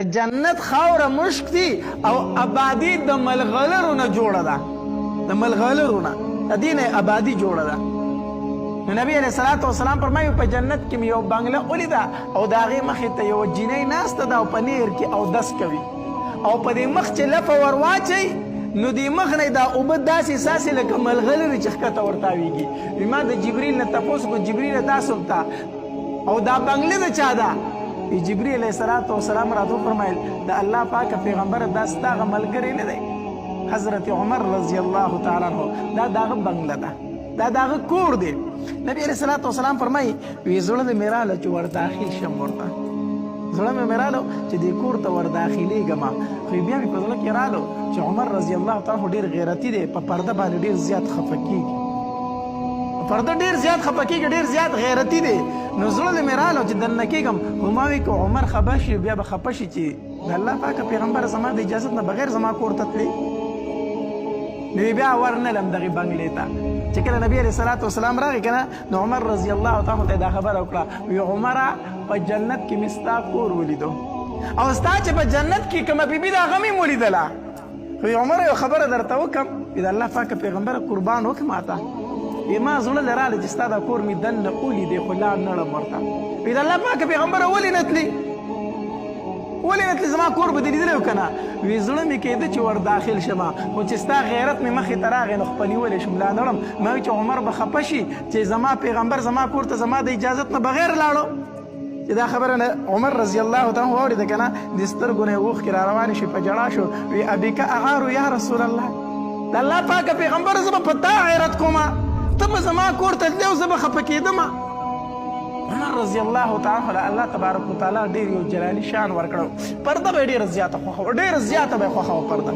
جنت خاوره مشک دي او آبادي د ملغلرو نه جوړه ده، د ملغلرو نه د دې نه آبادي جوړه ده. نو نبی علیه الصلاة والسلام فرمایي په جنت کې مې یو بنګله ولیده او د هغې مخې ته یوه جینۍ ناسته ده او په نیر کې اودس کوي او په دې مخ چې لپه ور واچوي نو دې مخ نه دا اوبه داسې ساسې لکه ملغلرې چې ښکته ورتاویږي. وي ما د جبریل نه تپوس کړو جبریله دا څوک ده او دا بنګله د چا ده؟ جبریل علیه السلام راته وفرمایل د الله پاکه پیغمبره دا ستا هغه ملګری نه دی حضرت عمر رضی الله تعالی عنه، دا د هغه بنګله ده، دا د هغه کور دی. نبی علیه الصلاة والسلام فرمایي وی زړه مې راله چې ور داخل شم ورته، زړه مې راله چې دې کور ته ور داخلېږم، خو بیا مې په زړه کې راله چې عمر رضی الله تعالی ډېر غیرتي دی، په پرده باندې ډېر زیات خفه کېږي، په پرده ډېر زیات خفه کېږي، ډېر زیات غیرتي دی. نو زړه مې راله چې دننه کېږم، خو ما وی که عمر خبر شي بیا به خفه شي چې د الله پاکه پیغمبر زما د اجازت نه بغیر زما کور ته تللی. نو بیا ورنلم دغې بنګلې ته چې کله نبی علیه الصلاة والسلام راغی که نه نو عمر رضی الله تعالی ته دا خبره وکړه وی عمره په جنت کې مې ستا کور ولیدو او ستا چې په جنت کې کومه بیبي ده هغه مې ولیدله. وی عمره یو خبره درته وکړم د الله پاکه پیغمبره قربان وکړه ماته. ما زړه لې راله چې ستا دا کور مې دننه ولیدې خو لاړ نه ړم ورته. وی د الله پاکه پیغمبره ولې نه تلي ولې نه تلي زما کور به دې لیدلی و که نه؟ وی زړه مې کېده چې ور داخل شمه خو چې ستا غیرت مې مخې ته راغی نو خپه نیولی شم لا نه ړم. ما وی چې عمر به خفه شي چې زما پیغمبر زما کور ته زما د اجازت نه بغیر لاړو. چې دا خبره نه عمر رضی الله تعالی واورېده که نه د سترګو نه یې اوښکې را روانې شوې په ژړا شو. وی ابیکه اغارو یا رسول الله، د الله پاکه پیغمبر زه به په تا غیرت کومه، ته به زما کور ته تللی او زه به خفه کېدمه. عمر رضی الله تعالی الله تبارک وتعالی ډېر یو جلالي شان ورکړو، پرده به یې ډېره زیاته خوښه وه، ډېره زیاته به یې خوښه وه پرده.